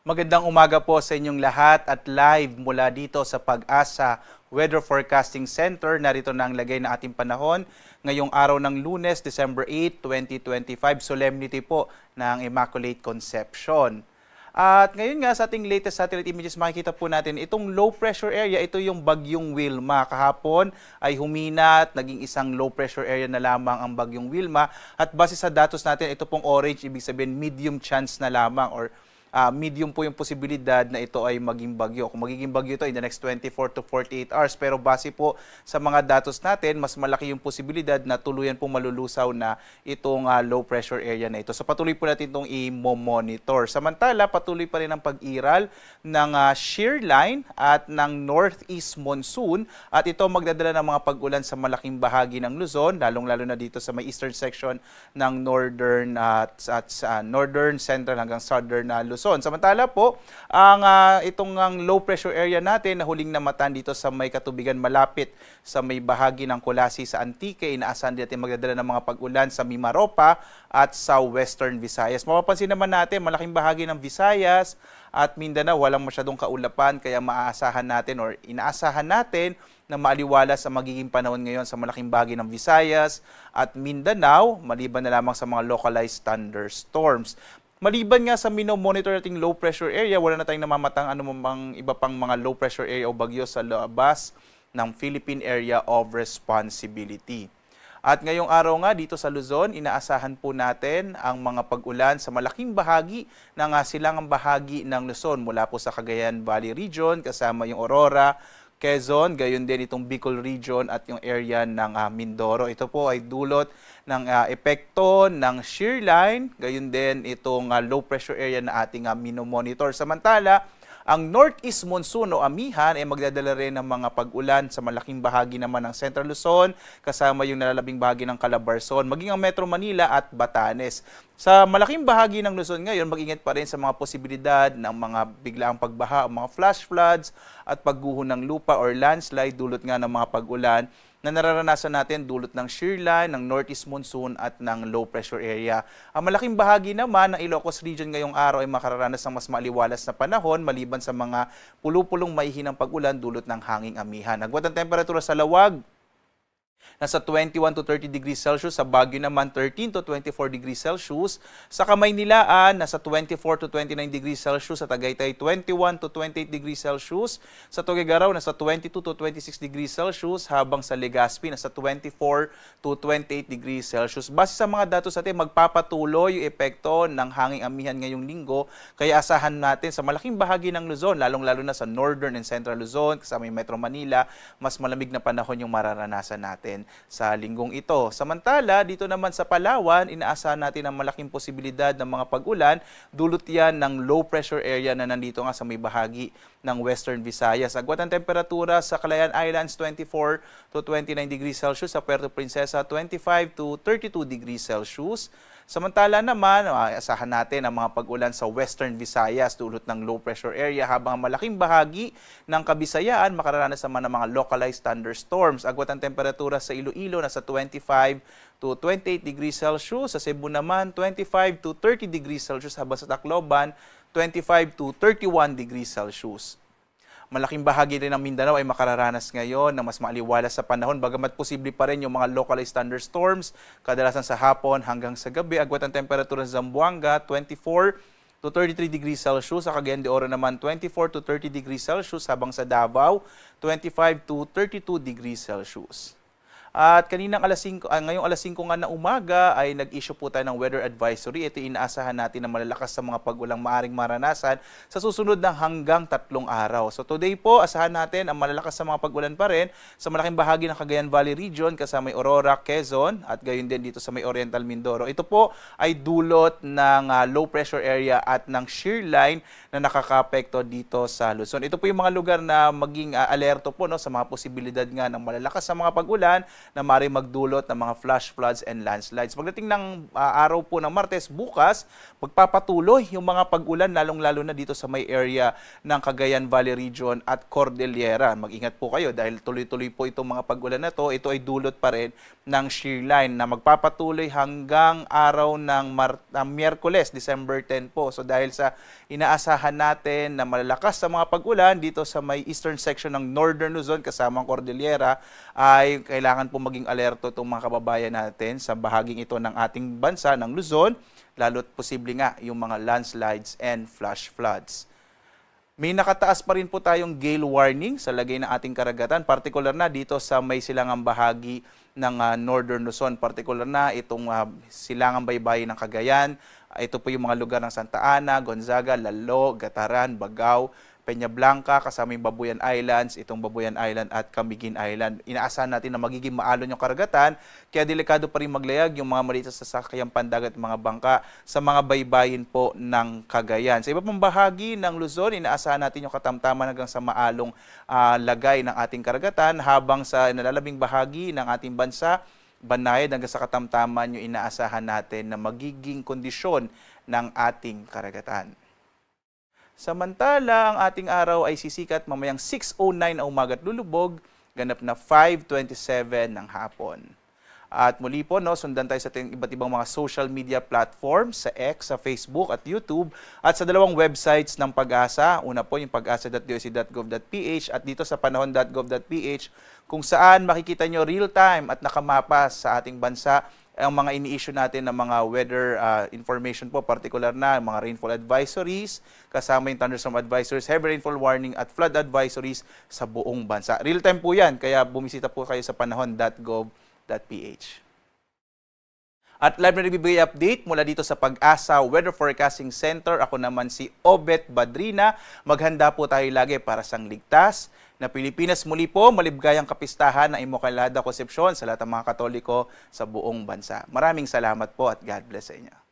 Magandang umaga po sa inyong lahat at live mula dito sa Pag-asa Weather Forecasting Center. Narito na ang lagay na ating panahon ngayong araw ng Lunes, December 8, 2025, solemnity po ng Immaculate Conception. At ngayon nga sa ating latest satellite images makikita po natin itong low pressure area, ito yung bagyong Wilma. Kahapon ay humina at naging isang low pressure area na lamang ang bagyong Wilma. At base sa datos natin, ito pong orange, ibig sabihin medium chance na lamang or medium po yung posibilidad na ito ay maging bagyo. Kung magiging bagyo ito in the next 24 to 48 hours. Pero base po sa mga datos natin, mas malaki yung posibilidad na tuluyan pong malulusaw na itong low pressure area na ito. So patuloy po natin itong i-monitor. Samantala, patuloy pa rin ang pag-iral ng shear line at ng northeast monsoon. At ito magdadala ng mga pag-ulan sa malaking bahagi ng Luzon, lalong-lalo na dito sa may eastern section ng northern northern, central hanggang southern Luzon. Samantala po, itong low pressure area natin na huling namatan dito sa may katubigan malapit sa may bahagi ng Colasi sa Antique, inaasahan natin magdadala ng mga pag-ulan sa Mimaropa at sa Western Visayas. Mapapansin naman natin, malaking bahagi ng Visayas at Mindanao walang masyadong kaulapan, kaya maaasahan natin or inaasahan natin na maaliwalas sa magiging panahon ngayon sa malaking bahagi ng Visayas at Mindanao, maliban na lamang sa mga localized thunderstorms. Maliban nga sa monitor nating low pressure area, wala na tayong namamatang iba pang mga low pressure area o bagyo sa labas ng Philippine Area of Responsibility. At ngayong araw nga dito sa Luzon, inaasahan po natin ang mga pag-ulan sa malaking bahagi ng silangang bahagi ng Luzon mula po sa Cagayan Valley Region, kasama yung Aurora, Quezon, gayon din itong Bicol Region at yung area ng Mindoro. Ito po ay dulot ng epekto ng shear line, gayon din itong low pressure area na ating minomonitor. Samantala, ang northeast monsoon o amihan ay magdadala rin ng mga pag-ulan sa malaking bahagi naman ng Central Luzon, kasama yung nalalabing bahagi ng Calabarzon, maging ang Metro Manila at Batanes. Sa malaking bahagi ng Luzon ngayon, mag-ingat pa rin sa mga posibilidad ng mga biglaang pagbaha, mga flash floods at pagguho ng lupa or landslide dulot nga ng mga pag-ulan na nararanasan natin dulot ng shear line, ng northeast monsoon at ng low pressure area. Ang malaking bahagi naman ng Ilocos Region ngayong araw ay makararanas ng mas maliwalas na panahon maliban sa mga pulupulong maihinang pag-ulan dulot ng hanging amihan. Agwat ang temperatura sa Lawag, nasa 21 to 30 degrees Celsius. Sa Baguio naman, 13 to 24 degrees Celsius. Sa Kamaynilaan, nasa 24 to 29 degrees Celsius. Sa Tagaytay, 21 to 28 degrees Celsius. Sa Tuguegarao, nasa 22 to 26 degrees Celsius. Habang sa Legazpi, nasa 24 to 28 degrees Celsius. Base sa mga datos natin, magpapatuloy yung epekto ng hanging amihan ngayong linggo. Kaya asahan natin sa malaking bahagi ng Luzon, lalong-lalo na sa Northern and Central Luzon, kasama yung Metro Manila, mas malamig na panahon yung mararanasan natin sa linggong ito. Samantala, dito naman sa Palawan, inaasahan natin ang malaking posibilidad ng mga pag-ulan. Dulot yan ng low pressure area na nandito nga sa may bahagi ng Western Visayas. Agwat ang temperatura sa Calayan Islands, 24 to 29 degrees Celsius. Sa Puerto Princesa, 25 to 32 degrees Celsius. Samantala naman, asahan natin ang mga pag-ulan sa Western Visayas dulot ng low pressure area, habang ang malaking bahagi ng Kabisayaan makararanas naman ng mga localized thunderstorms. Agwat ang temperatura sa Iloilo, nasa 25 to 28 degrees Celsius. Sa Cebu naman, 25 to 30 degrees Celsius. Habang sa Tacloban, 25 to 31 degrees Celsius. Malaking bahagi rin ng Mindanao ay makararanas ngayon ng mas maaliwalas sa panahon, bagamat posible pa rin yung mga localized thunderstorms, kadalasan sa hapon hanggang sa gabi. Agwat ang temperatura sa Zamboanga, 24 to 33 degrees Celsius. Sa Cagayan de Oro naman, 24 to 30 degrees Celsius. Habang sa Davao, 25 to 32 degrees Celsius. At ngayong alas 5 nga na umaga ay nag-issue po tayo ng weather advisory. Ito inaasahan natin na malalakas sa mga pag-ulang maaring maranasan sa susunod na hanggang 3 araw. So today po, asahan natin ang malalakas sa mga pag-ulan pa rin sa malaking bahagi ng Cagayan Valley Region, kasama may Aurora, Quezon at gayon din dito sa may Oriental Mindoro. Ito po ay dulot ng low pressure area at ng shear line na nakakapekto dito sa Luzon. Ito po yung mga lugar na maging alerto po, no, sa mga posibilidad nga ng malalakas sa mga pag-ulan na maaaring magdulot ng mga flash floods and landslides. Pagdating ng araw po ng Martes, bukas, magpapatuloy yung mga pag-ulan, lalong-lalo na dito sa may area ng Cagayan Valley Region at Cordillera. Mag-ingat po kayo dahil tuloy-tuloy po itong mga pag-ulan na to. Ito ay dulot pa rin ng shear line na magpapatuloy hanggang araw ng Miyerkules, December 10 po. So dahil sa inaasahan natin na malalakas sa mga pag-ulan dito sa may eastern section ng Northern Luzon kasama ang Cordillera, ay kailangan po maging alerto itong mga kababayan natin sa bahaging ito ng ating bansa, ng Luzon, lalo't posible nga yung mga landslides and flash floods. May nakataas pa rin po tayong gale warning sa lagay ng ating karagatan, partikular na dito sa may silangang bahagi ng Northern Luzon, partikular na itong silangang baybayin ng Cagayan. Ito po yung mga lugar ng Santa Ana, Gonzaga, Lalo, Gataran, Bagao, Peña Blanca, kasama yung Babuyan Islands, itong Babuyan Island at Camiguin Island. Inaasahan natin na magiging maalon yung karagatan, kaya delikado pa rin maglayag yung mga maliit sa sasakyan pandagat at mga bangka sa mga baybayin po ng Cagayan. Sa iba pang bahagi ng Luzon, inaasahan natin yung katamtaman hanggang sa maalong lagay ng ating karagatan, habang sa nalalabing bahagi ng ating bansa, banayad hanggang sa katamtaman yung inaasahan natin na magiging kondisyon ng ating karagatan. Samantala, ang ating araw ay sisikat mamayang 6:09 ang umaga at lulubog, ganap na 5:27 ng hapon. At muli po, sundan tayo sa ating iba't ibang mga social media platforms, sa X, sa Facebook at YouTube, at sa dalawang websites ng Pag-asa. Una po yung pag-asa.doc.gov.ph at dito sa panahon.gov.ph, kung saan makikita nyo real-time at nakamapa sa ating bansa ang mga ini-issue natin ng mga weather information po, particular na mga rainfall advisories, kasama yung thunderstorm advisories, heavy rainfall warning at flood advisories sa buong bansa. Real time po yan, kaya bumisita po kayo sa panahon.gov.ph. At live na nagbibigay update mula dito sa Pag-asa Weather Forecasting Center. Ako naman si Obet Badrina. Maghanda po tayo lagi para sa ligtas na Pilipinas. Muli po, maligayang kapistahan ng Immaculada Concepcion sa lahat ng mga Katoliko sa buong bansa. Maraming salamat po at God bless sa inyo.